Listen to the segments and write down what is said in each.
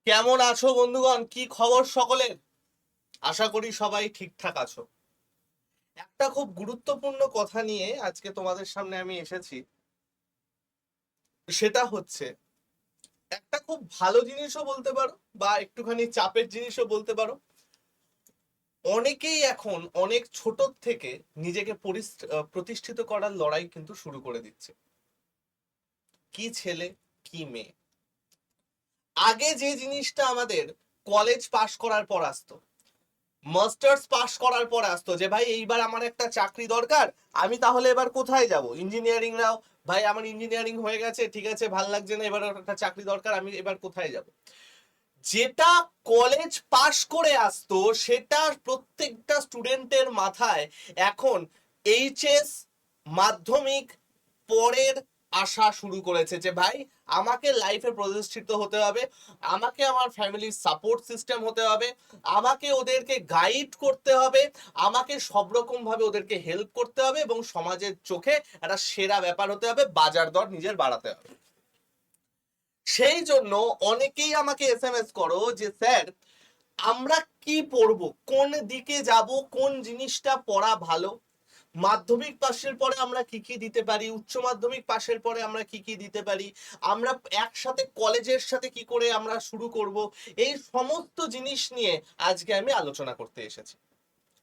কেমন আছো বন্ধুগণ? কি খবর সকলের? আশা করি সবাই ঠিকঠাক আছো। একটা খুব গুরুত্বপূর্ণ কথা নিয়ে আজকে তোমাদের সামনে আমি এসেছি। সেটা হচ্ছে একটা খুব ভালো জিনিসও বলতে পারো বা একটুখানি চাপের জিনিসও বলতে পারো। অনেকেই এখন অনেক ছোট থেকে নিজেকে প্রতিষ্ঠিত করার লড়াই কিন্তু শুরু করে দিচ্ছে। কি ছেলে কি মেয়ে। আগে যে জিনিসটা আমাদের কলেজ পাশ করার পর আসতো, মাস্টার্স পাস করার পর আসতো যে ভাই এইবার আমার একটা চাকরি দরকার, আমি তাহলে এবার কোথায় যাব? ইঞ্জিনিয়ারিং রাও, ভাই আমার ইঞ্জিনিয়ারিং হয়ে গেছে, ঠিক আছে, ভাল লাগছে না, এবার একটা চাকরি দরকার, আমি এবার কোথায় যাব? যেটা কলেজ পাশ করে আসতো সেটা প্রত্যেকটা স্টুডেন্টের মাথায় এখন এইচএস, মাধ্যমিক পরের আসা শুরু করেছে যে ভাই আমাকে লাইফে প্রতিষ্ঠিত হতে হবে, আমাকে আমার ফ্যামিলির সাপোর্ট সিস্টেম হতে হবে, আমাকে ওদেরকে গাইড করতে হবে, আমাকে সব রকম ভাবে ওদেরকে হেল্প করতে হবে এবং সমাজের চোখে একটা সেরা ব্যাপার হতে হবে, বাজার দর নিজের বাড়াতে হবে। সেই জন্য অনেকেই আমাকে এসএমএস করো যে স্যার আমরা কি পড়বো, কোন দিকে যাব, কোন জিনিসটা পড়া ভালো, মাধ্যমিক পাশের পরে আমরা কি কি দিতে পারি, উচ্চ মাধ্যমিক পাশের পরে আমরা কি কি দিতে পারি, আমরা একসাথে কলেজের সাথে কি করে আমরা শুরু করব, এই সমস্ত জিনিস নিয়ে আজকে আমি আলোচনা করতে এসেছি।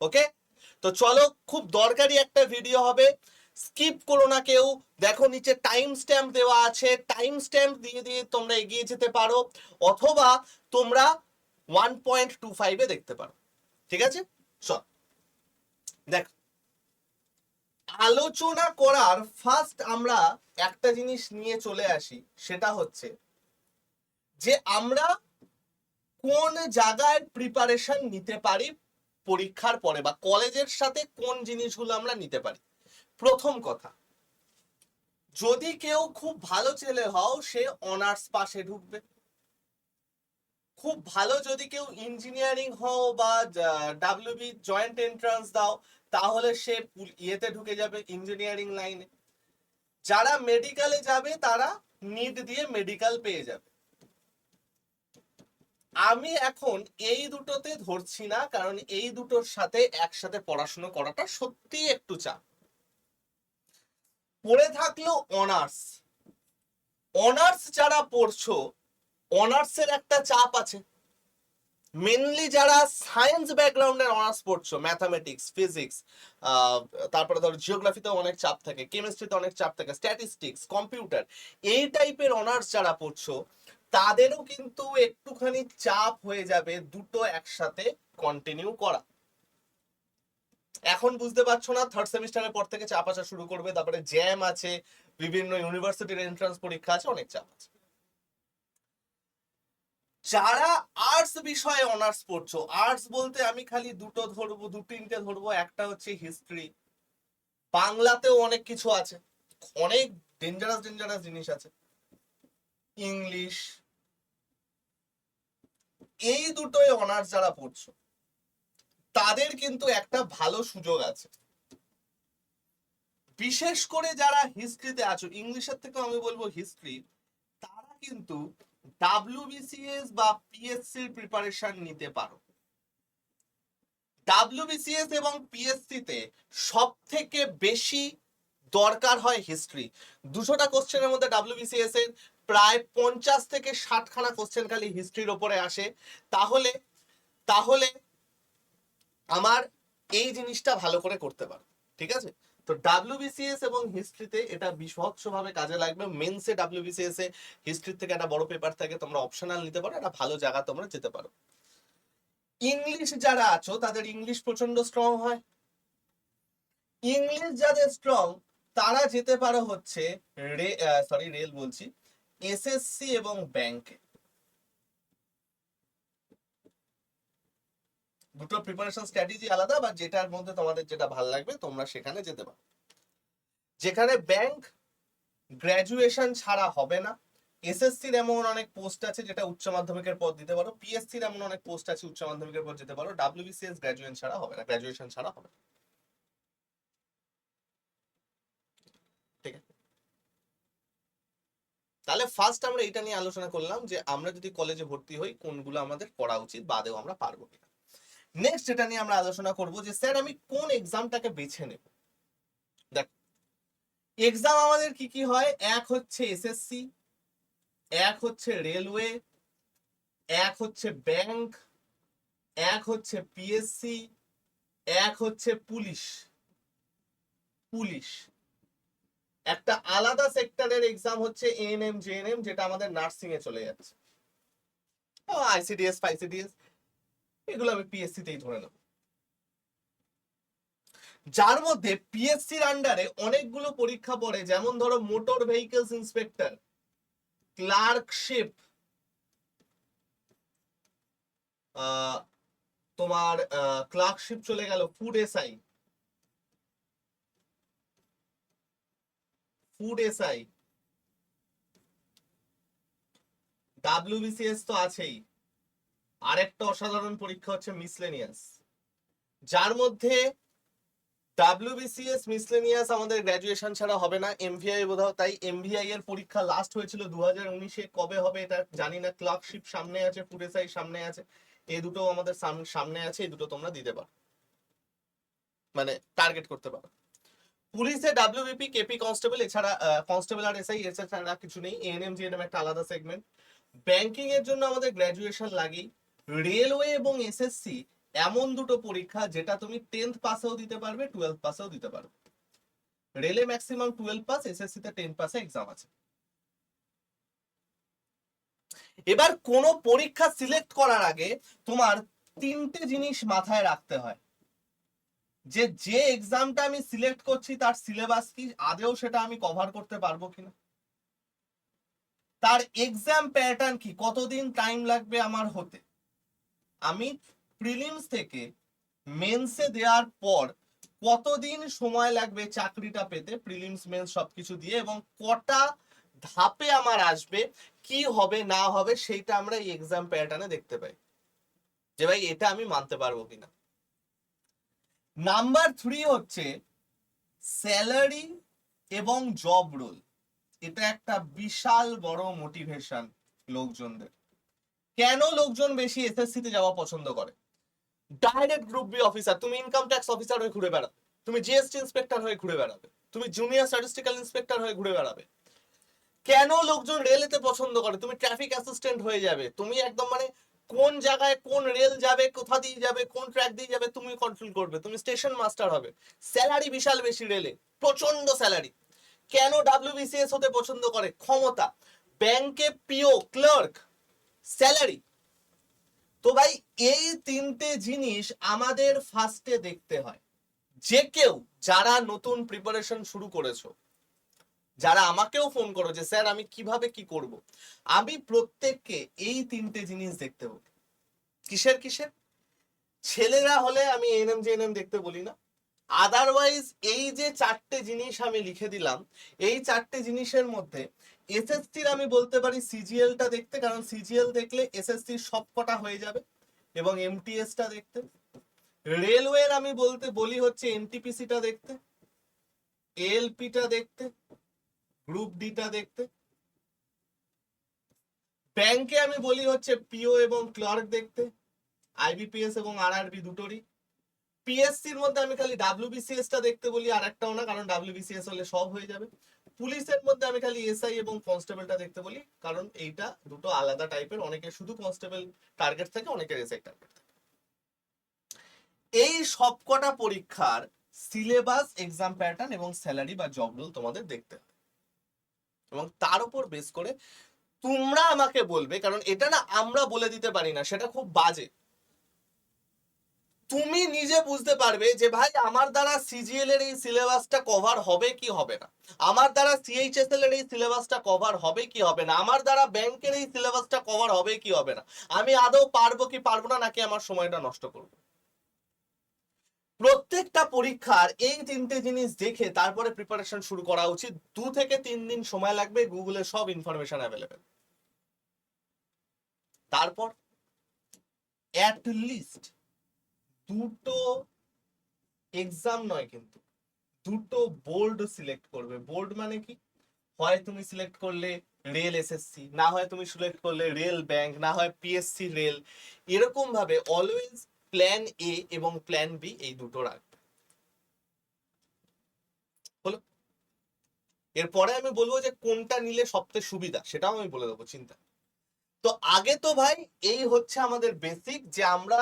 ওকে, তো চলো, খুব দরকারি একটা ভিডিও হবে, স্কিপ করো না কেউ। দেখো নিচে টাইম স্ট্যাম্প দেওয়া আছে, টাইম স্ট্যাম্প দিয়ে দিয়ে তোমরা এগিয়ে যেতে পারো, অথবা তোমরা 1.25-এ দেখতে পারো। ঠিক আছে, চল দেখ। আলোচনা করার ফার্স্ট আমরা একটা জিনিস নিয়ে চলে আসি, সেটা হচ্ছে যে আমরা কোন জায়গায় প্রিপারেশন নিতে পারি পরীক্ষার পরে বা কলেজের সাথে কোন জিনিসগুলো আমরা নিতে পারি। প্রথম কথা, যদি কেউ খুব ভালো ছেলে হও সে অনার্স পাশে ঢুকবে। খুব ভালো যদি কেউ ইঞ্জিনিয়ারিং হও বা ডাব্লিউবি জয়েন্ট এন্ট্রান্স দাও, তাহলে সে ইয়েতে ঢুকে যাবে ইঞ্জিনিয়ারিং লাইনে। যারা মেডিকেলে যাবে তারা নিট দিয়ে মেডিকেল পেয়ে যাবে। আমি এখন এই দুটোতে ধরছি না, কারণ এই দুটোর সাথে একসাথে পড়াশোনা করাটা সত্যি একটু চাপ। পড়ে থাকলো অনার্স। অনার্স যারা পড়ছো, অনার্সের একটা চাপ আছে। মেনলি যারা সায়েন্স ব্যাকগ্রাউন্ডের অনার্স পড়ছো, ম্যাথামেটিক্স, ফিজিক্স, তারপরে ধরো জিওগ্রাফিতে অনেক চাপ থাকে, কেমিস্ট্রিতে অনেক চাপ থাকে, স্ট্যাটিস্টিক্স, কম্পিউটার, এই টাইপের অনার্স যারা পড়ছো তাদেরও কিন্তু একটুখানি চাপ হয়ে যাবে দুটো একসাথে কন্টিনিউ করা। এখন বুঝতে পারছো না, থার্ড সেমিস্টারের পর থেকে চাপ আসা শুরু করবে, তারপরে জ্যাম আছে, বিভিন্ন ইউনিভার্সিটির এন্ট্রান্স পরীক্ষা আছে, অনেক চাপ আছে। যারা আর্টস বিষয়ে অনার্স পড়ছো, আর্টস বলতে আমি খালি দুটো ধরবো, দু তিনটে ধরবো, একটা হচ্ছে হিস্ট্রি। বাংলাতেও অনেক কিছু আছে, অনেক ডেঞ্জারাস ডেঞ্জারাস জিনিস আছে, ইংলিশ। এই দুটোই অনার্স যারা পড়ছো তাদের কিন্তু একটা ভালো সুযোগ আছে। বিশেষ করে যারা হিস্ট্রিতে আছো, ইংলিশের থেকে আমি বলবো হিস্ট্রি, তারা কিন্তু ডাব্লিউবিসিএস বা পিএসসির প্রিপারেশন নিতে পারো। ডাব্লিউবিসিএস এবং পিএসসি তে সব থেকে বেশি দরকার হয় হিস্ট্রি। 200টা কোশ্চেনের মধ্যে ডাব্লিউবিসিএস এর প্রায় 50 থেকে 60খানা কোশ্চেন খালি হিস্ট্রির ওপরে আসে। তাহলে তাহলে আমার এই জিনিসটা ভালো করে করতে পারো। ঠিক আছে, তো ডাব্লিউবিসিএস এবং হিস্ট্রিতে এটা বিভৎসভাবে কাজে লাগবে। মেন্সে ডাব্লিউবিসিএস এ হিস্ট্রির থেকে একটা বড় পেপার থাকে, তোমরা অপশনাল নিতে পারো, একটা ভালো জায়গা তোমরা যেতে পারো। ইংলিশ যারা আছো তাদের ইংলিশ প্রচন্ড স্ট্রং হয়। ইংলিশ যাদের স্ট্রং তারা যেতে পারো হচ্ছে রেল বলছি, এসএসসি এবং ব্যাংকে। দুটো প্রিপারেশন স্ট্র্যাটেজি আলাদা, বা যেটার মধ্যে তোমাদের যেটা ভালো লাগবে তোমরা সেখানে যেতে পারো। যেখানে ব্যাংক গ্র্যাজুয়েশন ছাড়া হবে না। এসএসসির এমন অনেক পোস্ট আছে যেটা উচ্চ মাধ্যমিকের পর দিতে পারো, পিএসসির এমন অনেক পোস্ট আছে উচ্চ মাধ্যমিকের পর যেতে পারো। ডাব্লিউবিসিএস গ্র্যাজুয়েশন ছাড়া হবে না, গ্র্যাজুয়েশন ছাড়া হবে না। ঠিক আছে, তাহলে ফার্স্ট আমরা এটা নিয়ে আলোচনা করলাম যে আমরা যদি কলেজে ভর্তি হই কোনগুলো আমাদের করা উচিত, বাদেও আমরা পারবো কিনা। নেক্সট যেটা নিয়ে আমরা আলোচনা করব যে স্যার আমি কোন এক্সামটাকে বেছে নেব। দেখ, এক্সাম আমাদের কি কি হয়, এক হচ্ছে এসএসসি, এক হচ্ছে রেলওয়ে, এক হচ্ছে ব্যাংক, এক হচ্ছে পিএসসি, এক হচ্ছে পুলিশ। পুলিশ একটা আলাদা সেক্টরের এক্সাম হচ্ছে এএনএম জেএনএম, যেটা আমাদের নার্সিং এ চলে যাচ্ছে, আইসিডিএস ফাইসিডিএস, এগুলো আমি পিএসসি তেই ধরে নেব। যার মধ্যে পিএসসির আন্ডারে অনেকগুলো পরীক্ষা পড়ে, যেমন ধরো মোটর ভেহিকলস ইন্সপেক্টর, ক্লার্কশিপ, তোমার ক্লার্কশিপ চলে গেল, food SI, food SI, WBCS তো আছেই, আরেকটা অসাধারণ পরীক্ষা হচ্ছে মিসলেনিয়াস, যার মধ্যে ডাব্লিউবিসিএস মিসলেনিয়াস আমাদের গ্র্যাজুয়েশন ছাড়া হবে না, এমভিআই বোধহয়, তাই এমভিআই এর পরীক্ষা লাস্ট হয়েছিল 2019-এ, কবে হবে এটা জানি না। ক্লার্কশিপ সামনে আছে, ফুড এসআই সামনে আছে, এই দুটো আমাদের সামনে আছে, এই দুটো তোমরা দিতে পারো, মানে টার্গেট করতে পারো। পুলিশে ডাব্লিউবিপি, কেপি কনস্টেবল, এছাড়া কনস্টেবল আর এসআই, এছাড়া কিছু নেই। এএনএম জিএনএম একটা আলাদা সেগমেন্ট। ব্যাংকিং এর জন্য আমাদের গ্র্যাজুয়েশন লাগেই। রেলওয়ে এবং এসএসসি এমন দুটো পরীক্ষা যেটা তুমি 10th পাসেও দিতে পারবে, 12th পাসেও দিতে পারবে। রেলে ম্যাক্সিমাম 12 পাস, এসএসসি তে 10 পাসে এক্সাম আছে। এবার কোন পরীক্ষা সিলেক্ট করার আগে তোমার তিনটে জিনিস মাথায় রাখতে হয়, যে যে এক্সামটা আমি সিলেক্ট করছি তার সিলেবাস কি, আদেও সেটা আমি কভার করতে পারবো কিনা, তার এক্সাম প্যাটার্ন কি, কতদিন টাইম লাগবে আমার হতে, আমি প্রিলিমস থেকে মেন্সে দেওয়ার পর কতদিন সময় লাগবে চাকরিটা পেতে, প্রিলিমস মেন্স সবকিছু দিয়ে, এবং কটা ধাপে আমার আসবে, কি হবে না হবে সেইটা আমরা এই এক্সাম প্যাটার্নে দেখতে পাই, যে ভাই এটা আমি মানতে পারবো কিনা। নাম্বার 3 হচ্ছে স্যালারি এবং জব রোল। এটা একটা বিশাল বড় মোটিভেশন লোকজনদের। কেন লোকজন বেশি এসএসসি তে যাওয়া পছন্দ করে? ডাইরেক্ট গ্রুপ বি অফিসার, তুমি ইনকাম ট্যাক্স অফিসার হয়ে ঘুরে বেড়াবে, তুমি জিএসটি ইন্সপেক্টর হয়ে ঘুরে বেড়াবে, তুমি জুনিয়র স্ট্যাটিস্টিক্যাল ইন্সপেক্টর হয়ে ঘুরে বেড়াবে। কেন লোকজন রেলেতে পছন্দ করে? তুমি ট্রাফিক অ্যাসিস্ট্যান্ট হয়ে যাবে, তুমি একদম মানে কোন জায়গায় কোন রেল যাবে, কোথা দিয়ে যাবে, কোন ট্র্যাক দিয়ে যাবে তুমি কন্ট্রোল করবে, তুমি স্টেশন মাস্টার হবে। স্যালারি বিশাল বেশি রেলে, প্রচন্ড স্যালারি। কেন ডাব্লিউবিসিএস হতে পছন্দ করে? ক্ষমতা। ব্যাংকে পিও, ক্লার্ক, স্যালারি। তো ভাই এই তিনটে জিনিস আমাদের ফার্স্টে দেখতে হয়। যে কেউ যারা নতুন প্রিপারেশন শুরু করেছো, যারা আমাকেও ফোন করো যে স্যার আমি কিভাবে কি করব, আমি প্রত্যেককে এই তিনটে জিনিস দেখতে বলি। কিসের কিসের? ছেলেরা হলে আমি এএনএম জেএনএম দেখতে বলি না, আদারওয়াইজ এই যে চারটে জিনিস আমি লিখে দিলাম, এই চারটে জিনিসের মধ্যে এসএসসির আমি বলতে পারি সিজিএলটা দেখতে, কারণ সিজিএল দেখলে এসএসসির সবকটা হয়ে যাবে, এবং এমটিএসটা দেখতে। রেলওয়ের আমি বলি হচ্ছে এনটিপিসিটা দেখতে, এএলপিটা দেখতে, গ্রুপ ডিটা দেখতে। ব্যাংকে আমি বলি হচ্ছে পিও এবং ক্লার্ক দেখতে, আইবিপিএস এবং আরআরবি দুটোরই। পিএসসির মধ্যে আমি খালি ডাব্লিউবিসিএস টা দেখতে বলি, আর একটাও না, কারণ ডাব্লিউবিসিএস হলে সব হয়ে যাবে। পুলিশের মধ্যে আমি খালি এসআই এবং কনস্টেবলটা দেখতে বলি, কারণ এইটা দুটো আলাদা টাইপের, অনেকের শুধু কনস্টেবল টার্গেট থাকে, অনেকের এসআই টার্গেট থাকে। এই সবকটা পরীক্ষার সিলেবাস, এক্সাম প্যাটার্ন এবং স্যালারি বা জব রোল তোমাদের দেখতে হবে, এবং তার উপর বেস করে তোমরা আমাকে বলবে, কারণ এটা না আমরা বলে দিতে পারি না, সেটা খুব বাজে। তুমি নিজে বুঝতে পারবে যে ভাই আমার দ্বারা সিজিএল এর এই সিলেবাসটা কভার হবে কি হবে না, আমার দ্বারা সিএইচএসএল এর এই সিলেবাসটা কভার হবে কি হবে না, আমার দ্বারা ব্যাংকের এই সিলেবাসটা কভার হবে কি হবে না, আমি আদৌ পারবো কি পারবো না, নাকি আমার সময়টা নষ্ট করবো। প্রত্যেকটা পরীক্ষার এই তিনটে জিনিস দেখে তারপরে প্রিপারেশন শুরু করা উচিত। 2 থেকে 3 দিন সময় লাগবে, গুগলে সব ইনফরমেশন অ্যাভেলেবেল। তারপর অ্যাট লিস্ট দুটো এক্সাম নয়, কিন্তু দুটো বোর্ড সিলেক্ট করবে। বোর্ড মানে কি? হয় তুমি সিলেক্ট করলে রেল এসএসসি, না হয় তুমি সিলেক্ট করলে রেল ব্যাংক, না হয় পিএসসি রেল। এরকম ভাবে অলওয়েজ প্ল্যান এ এবং প্ল্যান বি এই দুটো রাখবে। হলো। এরপরে আমি বলবো যে কোনটা নিলে সবচেয়ে সুবিধা, সেটাও আমি বলে দেবো, চিন্তা। তো আগে তো ভাই এই হচ্ছে আমাদের বেসিক, যে আমরা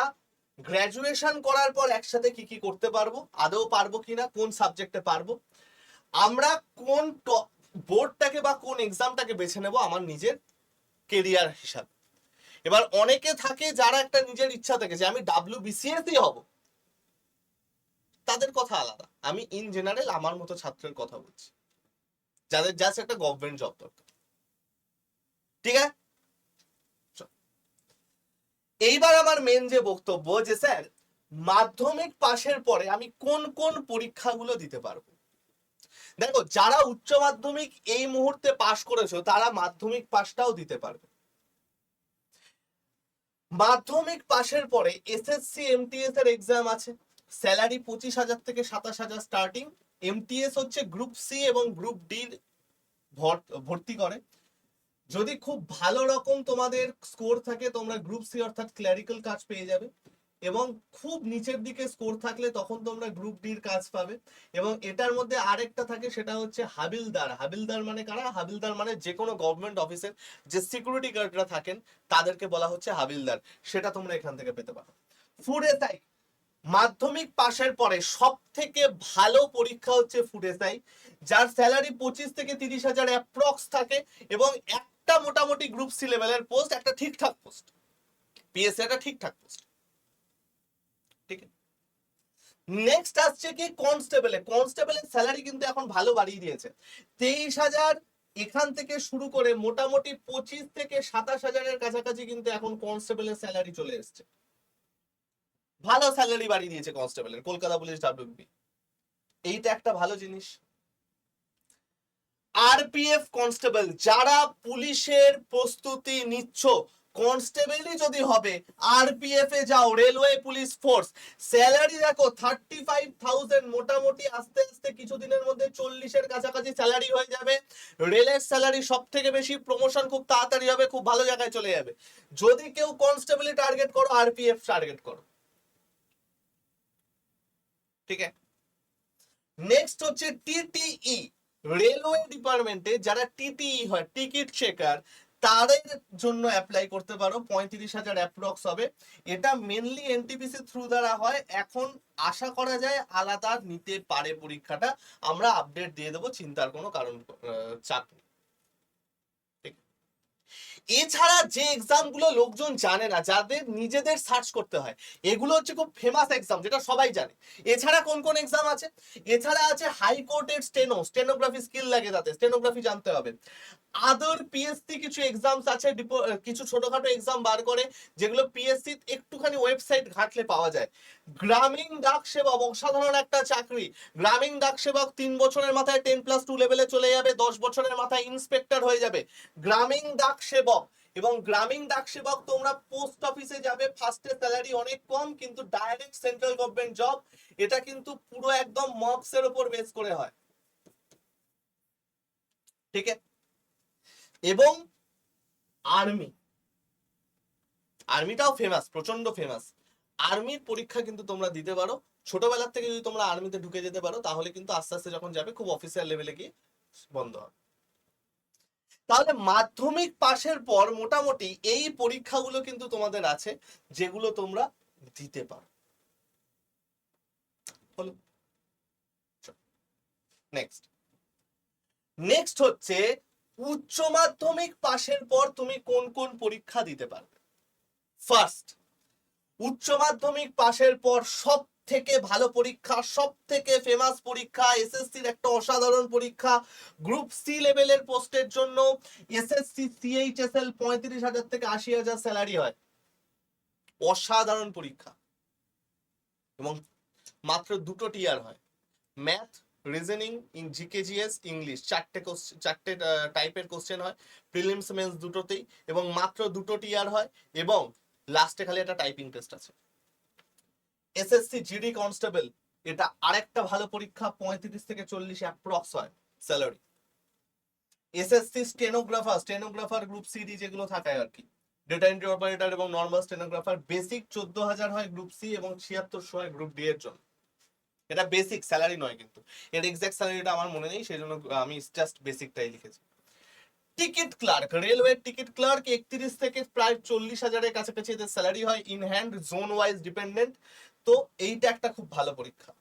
গ্র্যাজুয়েশন করার পর একসাথে কি কি করতে পারবো, আদৌ পারবো কিনা, কোন সাবজেক্টে পারবো, আমরা কোন বোর্ডটাকে বা কোন এক্সামটাকে বেছে নেব আমার নিজের কেরিয়ার হিসাবে। এবার অনেকে থাকে যারা একটা নিজের ইচ্ছা থাকে যে আমি WBCS হব, তাদের কথা আলাদা। আমি ইন জেনারেল আমার মতো ছাত্রের কথা বলছি, যাদের জাস্ট একটা গভর্নমেন্ট জব দরকার। ঠিক আছে, এইবার আমার মেন যে বক্তব্য, যে স্যার মাধ্যমিক পাশের পরে আমি কোন কোন পরীক্ষাগুলো দিতে পারবো। দেখো, যারা উচ্চ মাধ্যমিক এই মুহূর্তে পাশ করেছো তারা মাধ্যমিক পাশটাও দিতে পারবে। মাধ্যমিক পাশের পরে এসএসসি এমটিএস এর এক্সাম আছে, স্যালারি 25,000 থেকে 27,000 স্টার্টিং। এমটিএস হচ্ছে গ্রুপ সি এবং গ্রুপ ডি ভর্তি করে। যদি খুব ভালো রকম তোমাদের স্কোর থাকে তোমরা গ্রুপ সি অর্থাৎ ক্লারিক্যাল কাজ পেয়ে যাবে, এবং খুব নিচের দিকে স্কোর থাকলে তখন তোমরা গ্রুপ ডির কাজ পাবে। এবং এটার মধ্যে আরেকটা থাকে, সেটা হচ্ছে হাবিলদার। হাবিলদার মানে কারা? হাবিলদার মানে যে কোনো গভর্নমেন্ট অফিসের যে সিকিউরিটি গার্ডরা থাকেন তাদেরকে বলা হচ্ছে হাবিলদার, সেটা তোমরা এখান থেকে পেতে পারো। ফুড এসআই, মাধ্যমিক পাশের পরে সব থেকে ভালো পরীক্ষা হচ্ছে ফুড এসআই, যার স্যালারি 25 থেকে 30,000 অ্যাপ্রক্স থাকে, এবং একটা মোটামুটি গ্রুপ সি লেভেলের পোস্ট, একটা ঠিকঠাক পোস্ট, পিএসসি একটা ঠিকঠাক পোস্ট। ঠিক আছে, নেক্সট আসছে কি কনস্টেবলে। কনস্টেবলের স্যালারি কিন্তু এখন ভালো বাড়িয়ে দিয়েছে, 23,000 এখান থেকে শুরু করে মোটামুটি 25 থেকে 27,000-এর কাছাকাছি কিন্তু এখন কনস্টেবলের স্যালারি চলে এসছে। ভালো স্যালারি বাড়িয়ে দিয়েছে কনস্টেবলের, কলকাতা পুলিশ ডাব্লিউবি, এইটা একটা ভালো জিনিস। আরপিএফ কনস্টেবল, যারা পুলিশের প্রস্তুতি নিচ্ছ, কনস্টেবলই যদি হবে আরপিএফ এ যাও, রেলওয়ে পুলিশ ফোর্স। স্যালারি দেখো 35,000, মোটামুটি আস্তে আস্তে কিছুদিনের মধ্যে 40-এর কাছাকাছি স্যালারি হয়ে যাবে। রেলের স্যালারি সব থেকে বেশি, প্রমোশন খুব তাড়াতাড়ি হবে, খুব ভালো জায়গায় চলে যাবে। যদি কেউ কনস্টেবলই টার্গেট করো, আরপিএফ টার্গেট করো। ঠিক আছে, নেক্সট হচ্ছে টিটিই। রেলওয়ে ডিপার্টমেন্টে যারা টিটিই হয়, টিকিট চেকার, তাদের জন্য অ্যাপ্লাই করতে পারো, 35,000 অ্যাপ্রক্স হবে। এটা মেনলি এনটিপিসি থ্রু দ্বারা হয়, এখন আশা করা যায় আলাদা নিতে পারে পরীক্ষাটা, আমরা আপডেট দিয়ে দেবো, চিন্তার কোনো কারণ চাপ নেই। এছাড়া যে এক্সাম গুলো লোকজন জানে না, যাদের নিজেদের সার্চ করতে হয়, এগুলো হচ্ছে খুব ফেমাস এক্সাম, যেটা সবাই জানে। এছাড়া কোন কোন এক্সাম আছে? এছাড়া আছে হাইকোর্টের স্টেনোগ্রাফি স্কিল লাগে, তাতে স্টেনোগ্রাফি জানতে হবে। আদার পিএসসি কিছু এক্সামস আছে, কিছু ছোটখাটো এক্সাম বার করে, যেগুলো পিএসসি একটুখানি ওয়েবসাইট ঘাটলে পাওয়া যায়। গ্রামীণ ডাক সেবক অসাধারণ একটা চাকরি। গ্রামীণ ডাক সেবক 3 বছরের মাথায় 10+2 লেভেলে চলে যাবে, 10 বছরের মাথায় ইন্সপেক্টর হয়ে যাবে গ্রামীণ ডাক সেবক। এবং গ্রামীণ ডাক সেবক তোমরা পোস্ট অফিসে যাবে, ফার্স্টে স্যালারি অনেক কম, কিন্তু ডাইরেক্ট সেন্ট্রাল গভর্নমেন্ট জব। এটা কিন্তু পুরো একদম মক্স এর উপর বেস করে হয়। ঠিক আছে, এবং আর্মি, আর্মিটাও ফেমাস, প্রচন্ড ফেমাস। আর্মির পরীক্ষা কিন্তু তোমরা দিতে পারো, ছোটবেলার থেকে যদি তোমরা আর্মিতে ঢুকে যেতে পারো, তাহলে কিন্তু আস্তে আস্তে যখন যাবে খুব অফিসিয়াল লেভেলে গিয়ে বন্ধ হবে। তাহলে মাধ্যমিক পাশের পর মোটামুটি এই পরীক্ষাগুলো কিন্তু তোমাদের আছে, যেগুলো তোমরা দিতে পারো। হলো, নেক্সট নেক্সট হচ্ছে উচ্চ মাধ্যমিক পাশের পর তুমি কোন কোন পরীক্ষা দিতে পারবে। ফার্স্ট, উচ্চ মাধ্যমিক পাশের পর সব থেকে ভালো পরীক্ষা, সব থেকে ফেমাস পরীক্ষা, এসএসসির একটা অসাধারণ পরীক্ষা, গ্রুপ সি লেভেলের পোস্টের জন্য এসএসসি সিএইচএসএল 35,000 থেকে 80,000 স্যালারি হয়, অসাধারণ পরীক্ষা। এবং মাত্র দুটো টিয়ার হয়, ম্যাথ, রিজনিং, জিকেজিএস, ইংলিশ, চারটে টাইপের কোশ্চেন হয়, প্রিলিমস মেন্স দুটোতেই, এবং মাত্র দুটো টিয়ার হয়, এবং লাস্টে খালি একটা টাইপিং টেস্ট আছে। এসএসসি জিডি কনস্টেবল, এটা আরেকটা ভালো পরীক্ষা, 35 থেকে 40 অ্যাপ্রক্স হয় salary. SSC stenographer group C D যেগুলো থাকে আর কি, ডেটা এন্ট্রি অপারেটর এবং নর্মাল স্টেনোগ্রাফার, বেসিক 14,000 হয় গ্রুপ সি এবং 7600 হয় গ্রুপ ডি এর জন্য। এটা বেসিক স্যালারি নয়, কিন্তু এর এক্সাক্ট স্যালারিটা আমার মনে নেই, সেই জন্য আমি জাস্ট বেসিকটাই লিখেছি। Ticket clerk, railway ticket clerk 31 থেকে প্রায় 40,000-এর কাছাকাছি এদের স্যালারি হয়, in hand, zone wise dependent. তো এইটা একটা খুব ভালো পরীক্ষা।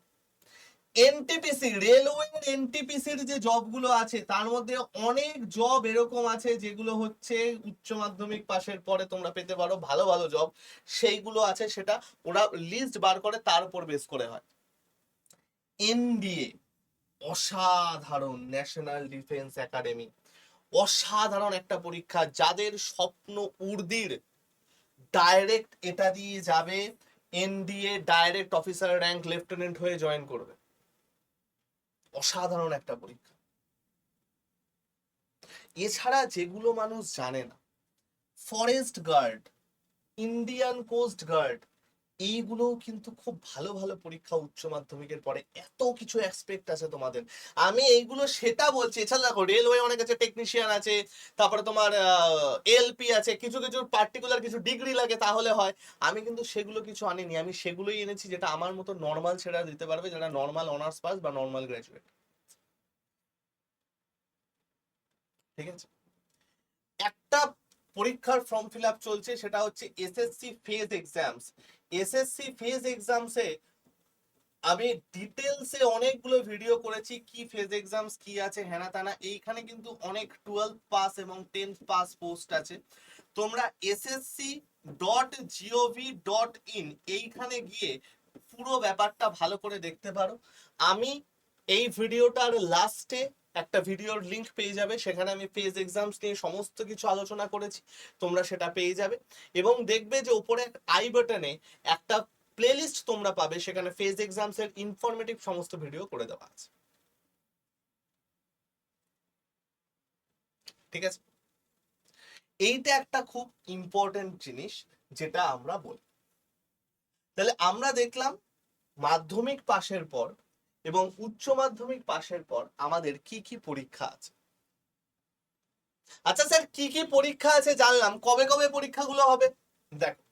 এনটিপিসি, রেলওয়ের এনটিপিসির যে জবগুলো আছে তার মধ্যে অনেক জব এরকম আছে যেগুলো হচ্ছে উচ্চ মাধ্যমিক পাশের পরে তোমরা পেতে পারো, ভালো ভালো জব সেইগুলো আছে, সেটা ওরা লিস্ট বার করে তার উপর বেস করে হয়। এনডিএ, অসাধারণ, ন্যাশনাল ডিফেন্স একাডেমি, অসাধারণ একটা পরীক্ষা। যাদের স্বপ্ন উর্দির, ডাইরেক্ট এটা দিয়ে যাবে NDA, direct officer rank lieutenant হয়ে জয়েন করবে। অসাধারণ একটা পরীক্ষা। এছাড়া যেগুলো মানুষ জানে না, forest guard, Indian coast guard, এইগুলো কিন্তু খুব ভালো ভালো পরীক্ষা উচ্চ মাধ্যমিকের পরে, এত কিছু এক্সপেক্ট আছে তোমাদের। আমি এইগুলো সেটা বলছি, এছাড়া দেখো রেলওয়ে অনেক আছে, টেকনিশিয়ান আছে, তারপরে তোমার এলপি আছে, কিছু কিছু পার্টিকুলার কিছু ডিগ্রি লাগে তাহলে হয়। আমি কিন্তু সেগুলো কিছু আনিনি, আমি সেগুলোই এনেছি যেটা আমার মতো নর্মাল ছেড়া দিতে পারবে, যারা নর্মাল অনার্স পাস বা নর্মাল গ্র্যাজুয়েট। ঠিক আছে, একটা পরীক্ষার ফর্ম ফিল আপ চলছে, সেটা হচ্ছে SSC phase exams. SSC phase এক্সামসে আমি ডিটেলসে অনেকগুলো ভিডিও করেছি, কি ফেজ এক্সামস কি আছে হেনা তানা। এইখানে কিন্তু অনেক 12 পাস এবং 10 পাস পোস্ট আছে। তোমরা ssc.gov.in এইখানে গিয়ে পুরো ব্যাপারটা ভালো করে দেখতে পারো। আমি এই ভিডিওটার লাস্টে একটা ভিডিওর লিংক পেয়ে যাবে, সেখানে আমি ফেজ এক্সামস নিয়ে সমস্ত কিছু আলোচনা করেছি, তোমরা সেটা পেয়ে যাবে। এবং দেখবে যে উপরে আই বাটনে একটা প্লেলিস্ট তোমরা পাবে, সেখানে ফেজ এক্সামস এর ইনফরমেটিভ সমস্ত ভিডিও করে দেওয়া আছে। ঠিক আছে, এইটা একটা খুব ইম্পর্টেন্ট জিনিস যেটা আমরা বলি। তাহলে আমরা দেখলাম মাধ্যমিক পাশের পর এবং উচ্চ মাধ্যমিক পাশের পর আমাদের কি কি পরীক্ষা আছে। আচ্ছা স্যার, কি কি পরীক্ষা আছে জানলাম, কবে কবে পরীক্ষাগুলো হবে? দেখো,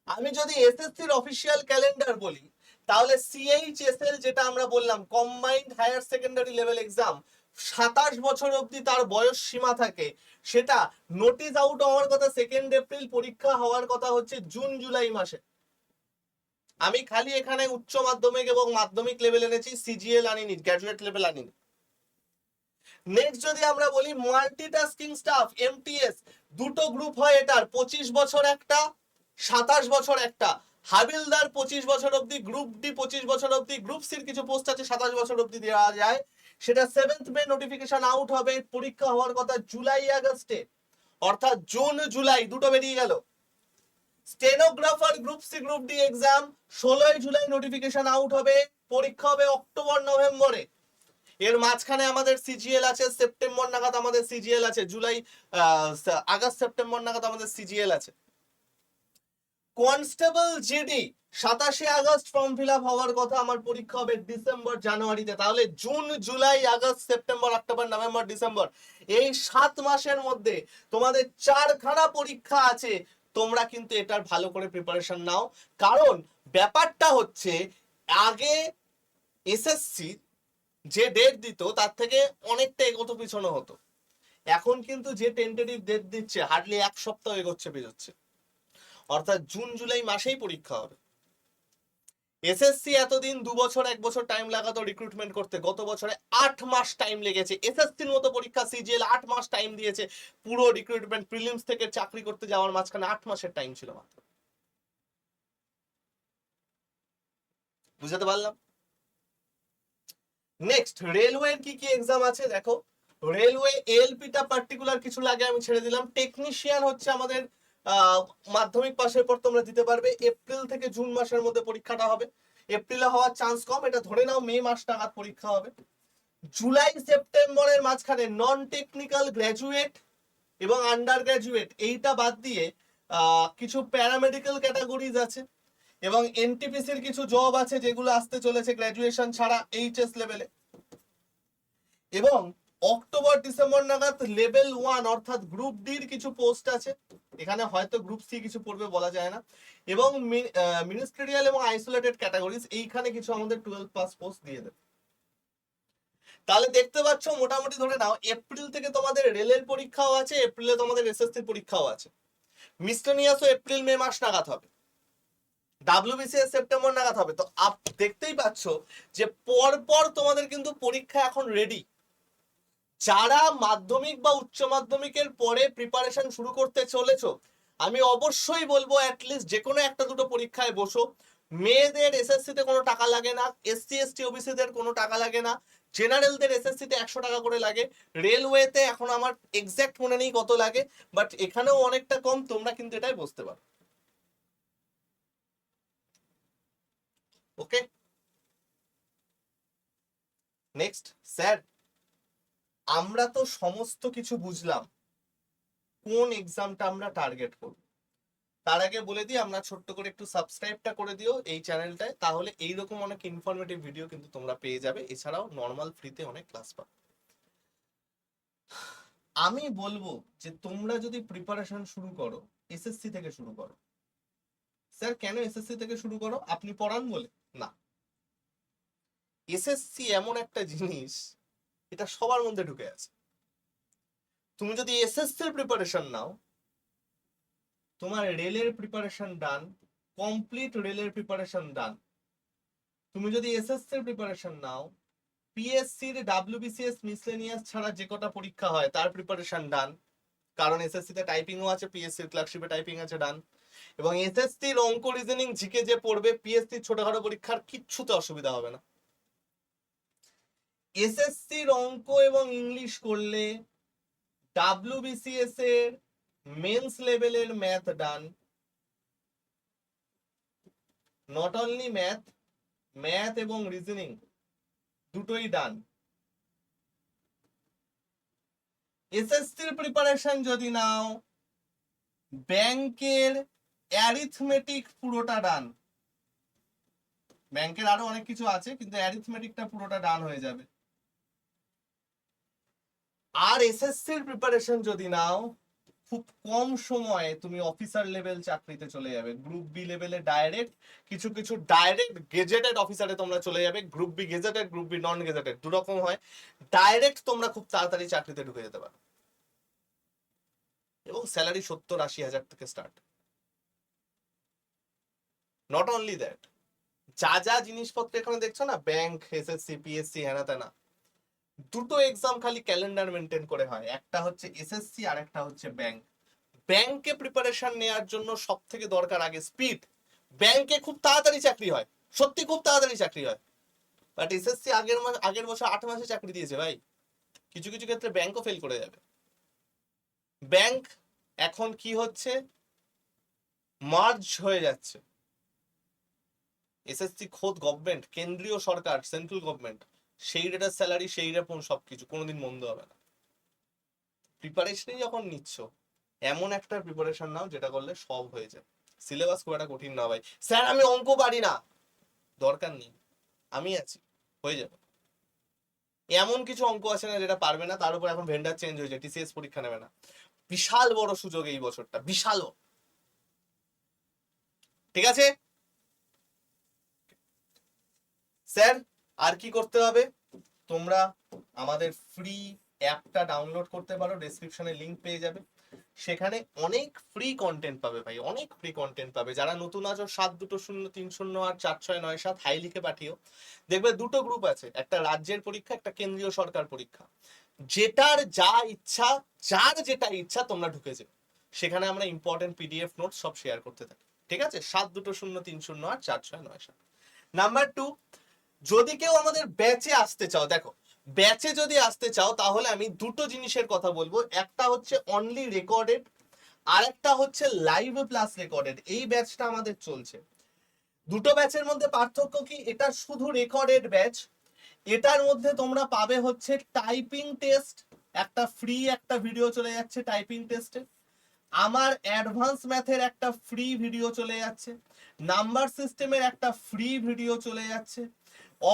আমি যদি এসএসসির অফিসিয়াল ক্যালেন্ডার বলি, তাহলে সিএইচএসএল যেটা আমরা বললাম combined higher secondary level exam, 27 বছর অবধি তার বয়স সীমা থাকে, সেটা নোটিশ আউট হওয়ার কথা 2 এপ্রিল, পরীক্ষা হওয়ার কথা হচ্ছে জুন জুলাই মাসে। আমি খালি এখানে উচ্চ মাধ্যমিক এবং মাধ্যমিক লেভেল এনেছি, সিজিএল আনিনি, গ্র্যাজুয়েট লেভেল আনিনি। নেক্সট যদি আমরা বলি মাল্টিটাস্কিং স্টাফ, এমটিএস, দুটো গ্রুপ হয় এটার, 25 বছর একটা, 27 বছর একটা। হাবিলদার 25 বছর অবধি, গ্রুপ ডি 25 বছর অবধি, গ্রুপ সির কিছু পোস্ট আছে 27 বছর অবধি দেওয়া যায়। সেটা 7th মে নোটিফিকেশন আউট হবে, পরীক্ষা হওয়ার কথা জুলাই আগস্টে, অর্থাৎ জুন জুলাই দুটো বেরিয়ে গেল। Stenographer group C group D exam 16 জুলাই নোটিফিকেশন আউট হবে, পরীক্ষা হবে অক্টোবর নভেম্বরে। এর মাঝখানে আমাদের সিজিএল আছে, সেপ্টেম্বর নাগাদ আমাদের সিজিএল আছে, জুলাই আগস্ট সেপ্টেম্বর নাগাদ আমাদের সিজিএল আছে। Constable GD 27 August form fill up হওয়ার কথা, আমার পরীক্ষা হবে ডিসেম্বর জানুয়ারিতে। তাহলে June July August September October November December, এই 7 মাসের মধ্যে তোমাদের 4খানা পরীক্ষা আছে। তোমরা কিন্তু এটার ভালো করে প্রিপারেশন নাও, কারণ ব্যাপারটা হচ্ছে আগে এসএসসি যে ডেট দিত তার থেকে অনেকটা এগোত পিছনো হতো, এখন কিন্তু যে টেন্টেটিভ ডেট দিচ্ছে হার্ডলি 1 সপ্তাহ এগোচ্ছে পেজোচ্ছে, অর্থাৎ জুন জুলাই মাসেই পরীক্ষা হবে। এসএসসি এতদিন 2 বছর 1 বছর টাইম লাগাতো রিক্রুটমেন্ট করতে, গত বছরে 8 মাস টাইম লেগেছে। এসএসসির মতো পরীক্ষা সিজিএল 8 মাস টাইম দিয়েছে, পুরো রিক্রুটমেন্ট প্রিলিমস থেকে চাকরি করতে যাওয়ার মাঝখানে 8 মাসের টাইম ছিল মাত্র। বুঝতে পারলাম? নেক্সট রেলওয়ের কি কি এক্সাম আছে দেখো। রেলওয়ে এলপিটা পার্টিকুলার কিছু লাগে আমি ছেড়ে দিলাম। টেকনিশিয়ান হচ্ছে আমাদের মাধ্যমিক পাশের পর তোমরা দিতে পারবে, এপ্রিল থেকে জুন মাসের মধ্যে পরীক্ষাটা হবে। এপ্রিলে হওয়ার চান্স কম, এটা ধরে নাও মে মাস নাগাদ পরীক্ষা হবে। জুলাই সেপ্টেম্বরের মাঝখানে নন টেকনিক্যাল গ্র্যাজুয়েট এবং আন্ডার গ্র্যাজুয়েট এইটা বাদ দিয়ে কিছু প্যারামেডিক্যাল ক্যাটাগরিজ আছে এবং এনটিপিসির কিছু জব আছে যেগুলো আসতে চলেছে গ্র্যাজুয়েশন ছাড়া এইচএস লেভেলে। এবং অক্টোবর ডিসেম্বর নাগাদ লেভেল 1 অর্থাৎ গ্রুপ ডির কিছু পোস্ট আছে, এখানে হয়তো গ্রুপ সি কিছু পড়বে বলা যায় না, এবং মিনিস্ট্রিয়াল এবং আইসোলেটেড ক্যাটাগরিজ এইখানে কিছু আমাদের 12 পাস পোস্ট দিয়ে দেবে। তাহলে দেখতে পাচ্ছ মোটামুটি ধরে নাও এপ্রিল থেকে তোমাদের রেলের পরীক্ষাও আছে, এপ্রিলে তোমাদের এসএসসির পরীক্ষাও আছে, মিসলেনিয়াসও এপ্রিল মে মাস নাগাদ হবে, ডাব্লিউবিসিএস সেপ্টেম্বর নাগাদ হবে। তো দেখতেই পাচ্ছ যে পরপর তোমাদের কিন্তু পরীক্ষা এখন রেডি। যারা মাধ্যমিক বা উচ্চ মাধ্যমিকের পরে প্রিপারেশন শুরু করতে চলেছো, আমি অবশ্যই বলবো অ্যাটলিস্ট যে কোনো একটা দুটো পরীক্ষায় বসো। মেয়েদের এসএসসি তে কোনো টাকা লাগে না, এসসি এসটি ওবিসি দের কোনো টাকা লাগে না, জেনারেলদের এসএসসি তে 100 টাকা করে লাগে, রেলওয়েতে এখন আমার এক্সাক্ট মনে নেই কত লাগে, বাট এখানেও অনেকটা কম, তোমরা কিন্তু এটাই বুঝতে পারো। ওকে, নেক্সট। স্যার আমরা তো সমস্ত কিছু বুঝলাম, কোন এক্সামটা আমরা টার্গেট করব? তার আগে বলে দিই, আমরা ছোট্ট করে একটু সাবস্ক্রাইবটা করে দিও এই চ্যানেলটায়, তাহলে এইরকম অনেক ইনফরমেটিভ ভিডিও কিন্তু তোমরা পেয়ে যাবে, এছাড়াও নর্মাল ফ্রিতে অনেক ক্লাস পাবে। আমি বলবো যে তোমরা যদি প্রিপারেশন শুরু করো এসএসসি থেকে শুরু করো। স্যার কেন এসএসসি থেকে শুরু করো? আপনি পড়ান বলে না, এসএসসি এমন একটা জিনিস এটা সবার মধ্যে ঢুকে আছে। তুমি যদি এসএসসির প্রিপারেশন নাও, তোমার রেলের প্রিপারেশন ডান, কমপ্লিট রেলের প্রিপারেশন ডান। তুমি যদি এসএসসির প্রিপারেশন নাও, পিএসসির ডাব্লিউবিসিএস মিসলেনিয়াস ছাড়া যে কটা পরীক্ষা হয় তার প্রিপারেশন ডান, কারণ এসএসসি তে টাইপিংও আছে, পিএসসির ক্লার্কশিপে টাইপিং আছে, ডান। এবং এসএসসির অঙ্ক রিজনিং জিকে যে পড়বে, পিএসসির ছোটখাটো পরীক্ষার কিচ্ছুতে অসুবিধা হবে না। এসএসসির অঙ্ক এবং ইংলিশ করলে ডাব্লিউবিসিএস এর মেন্স লেভেলের math done. Not only math, math এবং রিজনিং দুটোই ডান। এসএসসির প্রিপারেশন যদি নাও, ব্যাংকের অ্যারিথমেটিক পুরোটা ডান। ব্যাংকের আরো অনেক কিছু আছে, কিন্তু অ্যারিথমেটিকটা পুরোটা ডান হয়ে যাবে। আর এসএসসির প্রিপারেশন যদি নাও, খুব কম সময়ে তুমি অফিসার লেভেল চাকরিতে চলে যাবে। গ্রুপ বি লেভেলে ডাইরেক্ট, কিছু কিছু ডাইরেক্ট গেজেটেড অফিসারে তোমরা চলে যাবে। Group B gazetted, group B non gazetted দু রকম হয়। ডাইরেক্ট তোমরা খুব তাড়াতাড়ি চাকরিতে ঢুকে যেতে পারো, এবং স্যালারি 70-80 হাজার থেকে স্টার্ট। নট অনলি দ্যাট, যা যা জিনিসপত্র এখানে দেখছো না, ব্যাংক, এসএসসি, পিএসসি, হ্যানা তেনা, দুটো এক্সাম খালি ক্যালেন্ডার মেনটেন করে হয়, একটা হচ্ছে এসএসসি আর একটা হচ্ছে ব্যাংক। ব্যাংকে প্রিপারেশন নেওয়ার জন্য সব থেকে দরকার আগে স্পিড। ব্যাংকে খুব তাড়াতাড়ি চাকরি হয়, সত্যি খুব তাড়াতাড়ি চাকরি হয়, বাট এসএসসি আগের বছর 8 মাসে চাকরি দিয়েছে ভাই। কিছু কিছু ক্ষেত্রে ব্যাংকও ফেল করে যাবে। ব্যাংক এখন কি হচ্ছে, মার্জ হয়ে যাচ্ছে। এসএসসি খোদ গভর্নমেন্ট, কেন্দ্রীয় সরকার, সেন্ট্রাল গভর্নমেন্ট, সেই রেটের স্যালারি, সেই রকম সবকিছু, কোনোদিন মন্দ হবে না। প্রিপারেশনই যখন নিচ্ছ, এমন একটা প্রিপারেশন নাও যেটা করলে সব হয়ে যায়। সিলেবাস খুব একটা কঠিন না ভাই। স্যার আমি অঙ্ক পারি না, দরকার নেই, আমি আছি, হয়ে যাবে। এমন কিছু অঙ্ক আছে না যেটা পারবে না, তার উপর এখন ভেন্ডার চেঞ্জ হয়েছে, টিসিএস পরীক্ষা নেবে না। বিশাল বড় সুযোগ এই বছরটা, বিশাল। ঠিক আছে স্যার, আর কি করতে হবে? তোমরা আমাদের ফ্রি অ্যাপটা ডাউনলোড করতে পারো, ডেসক্রিপশনে লিংক পেয়ে যাবে। সেখানে অনেক ফ্রি কন্টেন্ট পাবে ভাই, অনেক ফ্রি কন্টেন্ট পাবে। যারা নতুন আছো 720308 হাই লিখে পাঠিও। দেখবে দুটো গ্রুপ আছে, একটা রাজ্যের পরীক্ষা, একটা কেন্দ্রীয় সরকার পরীক্ষা। যেটার যা ইচ্ছা, যার যেটা ইচ্ছা তোমরা ঢুকে যাও, সেখানে আমরা ইম্পর্টেন্ট পিডিএফ নোট সব শেয়ার করতে থাকি। ঠিক আছে, 720308 নাম্বার 2, যদি কেউ আমাদের ব্যাচে আসতে চাও, দেখো ব্যাচে যদি আসতে চাও তাহলে আমি দুটো জিনিসের কথা বলবো। একটা হচ্ছে অনলি রেকর্ডেড, আর একটা হচ্ছে লাইভ প্লাস রেকর্ডেড। এই ব্যাচটা আমাদের চলছে। দুটো ব্যাচের মধ্যে পার্থক্য কি? এটা শুধু রেকর্ডেড ব্যাচ, এটার মধ্যে তোমরা পাবে হচ্ছে টাইপিং টেস্ট, একটা ফ্রি একটা ভিডিও চলে যাচ্ছে টাইপিং টেস্টে। আমার অ্যাডভান্স ম্যাথের একটা ফ্রি ভিডিও চলে যাচ্ছে, নাম্বার সিস্টেমের একটা ফ্রি ভিডিও চলে যাচ্ছে,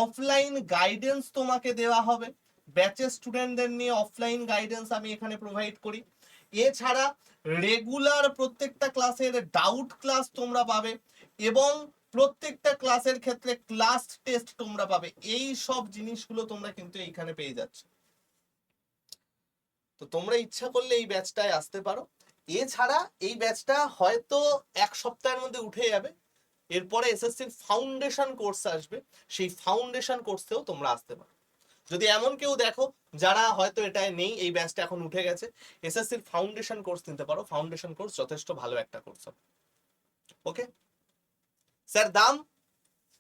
অফলাইন গাইডেন্স তোমাকে দেওয়া হবে, ব্যাচের স্টুডেন্টদের নিয়ে অফলাইন গাইডেন্স আমি এখানে প্রোভাইড করি। এছাড়া রেগুলার প্রত্যেকটা ক্লাসের ডাউট ক্লাস তোমরা পাবে এবং প্রত্যেকটা ক্লাসের ক্ষেত্রে ক্লাস টেস্ট তোমরা পাবে। এই সব জিনিসগুলো তোমরা কিন্তু এইখানে পেয়ে যাচ্ছ। তো তোমরা ইচ্ছা করলে এই ব্যাচটায় আসতে পারো। এছাড়া এই ব্যাচটা হয়তো এক সপ্তাহের মধ্যে উঠে যাবে, এরপরে এসএসসির ফাউন্ডেশন কোর্স আসবে, সেই ফাউন্ডেশন কোর্সেও তোমরা আসতে পারো। যদি এমন কেউ দেখো যারা হয়তো এটায় নেই, এই ব্যাচটা এখন উঠে গেছে, এসএসসির ফাউন্ডেশন কোর্স নিতে পারো। ফাউন্ডেশন কোর্স যথেষ্ট ভালো একটা কোর্স হবে। ওকে স্যার, দাম,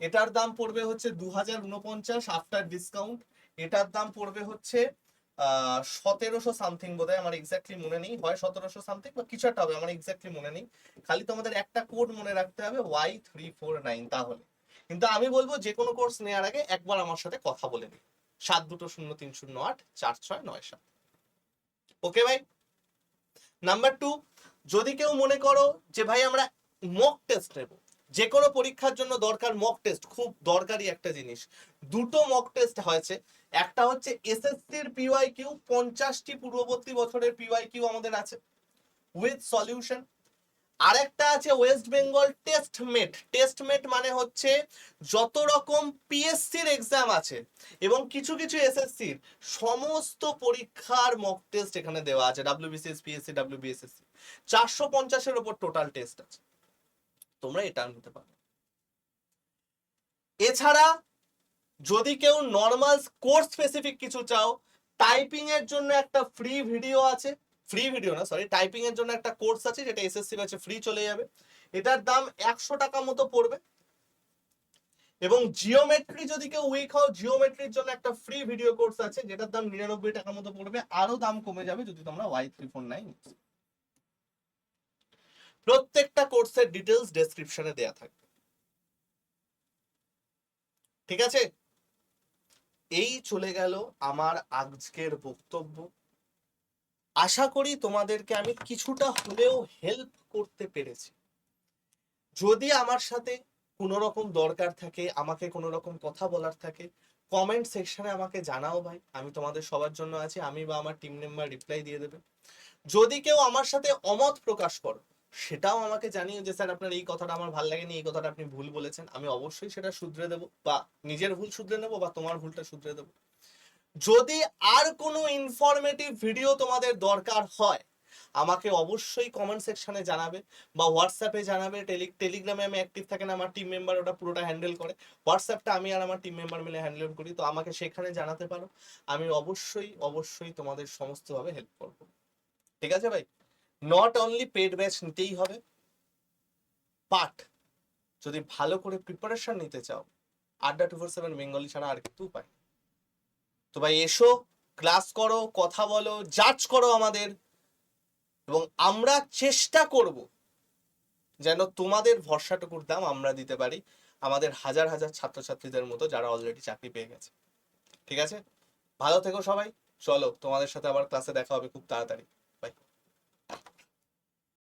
এটার দাম পড়বে হচ্ছে 2049 আফটার ডিসকাউন্ট। এটার দাম পড়বে হচ্ছে 1700 সামথিং বোধহয়, আমার এক্স্যাক্টলি মনে নেই, হয় 1700 সামথিং বা কিছু একটা হবে, আমার এক্স্যাক্টলি মনে নেই। খালি তোমাদের একটা কোড মনে রাখতে হবে Y349, তাহলে। কিন্তু আমি বলবো যে কোনো কোর্স নেওয়ার আগে একবার আমার সাথে কথা বলে নিই, 7203084697। ওকে ভাই। নাম্বার 2, যদি কেউ মনে করো যে ভাই আমরা মক টেস্ট নেব, যে কোনো পরীক্ষার জন্য দরকার মক টেস্ট, খুব দরকারি একটা জিনিস। দুটো মক টেস্ট হয়েছে, একটা হচ্ছে এসএসসির পিওয়াইকিউ, 50টি পূর্ববর্তী বছরের পিওয়াইকিউ আমাদের আছে উইথ সলিউশন। আরেকটা আছে ওয়েস্ট বেঙ্গল টেস্টমেট। টেস্টমেট মানে হচ্ছে যত রকম পিএসসির এক্সাম আছে এবং কিছু কিছু এসএসসির সমস্ত পরীক্ষার মক টেস্ট এখানে দেওয়া আছে। ডাব্লিউবিসিএস, পিএসসি, ডাব্লিউবিএসএসসি 450-এর উপর টোটাল টেস্ট আছে, তোমরা এটা নিতে পারো। এছাড়া যদি কেউ নর্মাল কোর্স স্পেসিফিক কিছু চাও, টাইপিং এর জন্য একটা ফ্রি ভিডিও আছে, ফ্রি ভিডিও না সরি, টাইপিং এর জন্য একটা কোর্স আছে যেটা এসএসসি ব্যাচে ফ্রি চলে যাবে। এটার দাম 100 টাকা মতো পড়বে। এবং জিওমেট্রি যদি কেউ উইক হও, জিওমেট্রির জন্য একটা ফ্রি ভিডিও কোর্স আছে যেটার দাম 99 টাকা মতো পড়বে, আরো দাম কমে যাবে যদি তোমরা Y349। প্রত্যেকটা কোর্সের ডিটেলস ডেসক্রিপশনে দেয়া থাকবে। ঠিক আছে, এই চলে গেল আমার আজকের বক্তব্য। আশা করি তোমাদেরকে আমি কিছুটা হলেও হেল্প করতে পেরেছি। যদি আমার সাথে কোনো রকম দরকার থাকে, আমাকে কোনো রকম কথা বলার থাকে, কমেন্ট সেকশনে আমাকে জানাও ভাই, আমি তোমাদের সবার জন্য আছি, আমি বা আমার টিম মেম্বার রিপ্লাই দিয়ে দেবে। যদি কেউ আমার সাথে অমত প্রকাশ করো, সেটাও আমাকে জানিও যে স্যার আপনার এই কথাটা আমার ভালো লাগেনি, এই কথাটা আপনি ভুল বলেছেন, আমি অবশ্যই সেটা শুধরে দেবো, বা নিজের ভুল শুধরে নেবো বা তোমার ভুলটা শুধরে দেবো। যদি আর কোনো ইনফরমেটিভ ভিডিও তোমাদের দরকার হয়, আমাকে অবশ্যই কমেন্ট সেকশনে জানাবে বা হোয়াটসঅ্যাপে জানাবে। টেলিগ্রামে আমি অ্যাক্টিভ থাকি না, আমার টিম মেম্বার ওটা পুরোটা হ্যান্ডেল করে। হোয়াটসঅ্যাপটা আমি আর আমার টিম মেম্বার মিলে হ্যান্ডেল করি, তো আমাকে সেখানে জানাতে পারো। আমি অবশ্যই অবশ্যই তোমাদের সমস্তভাবে হেল্প করবো। ঠিক আছে ভাই, নট অনলি পেড ব্যাচ নিতেই হবে, বাট যদি ভালো করে প্রিপারেশন নিতে চাও, আড্ডা 247 বেঙ্গলি ছাড়া আর কিন্তু উপায়। তো ভাই এসো, ক্লাস করো, কথা বলো, জাজ করো আমাদের, এবং আমরা চেষ্টা করব যেন তোমাদের ভরসাটুকুর দাম আমরা দিতে পারি আমাদের হাজার হাজার ছাত্রছাত্রীদের মতো যারা অলরেডি চাকরি পেয়ে গেছে। ঠিক আছে, ভালো থেকো সবাই। চলো, তোমাদের সাথে আবার ক্লাসে দেখা হবে খুব তাড়াতাড়ি।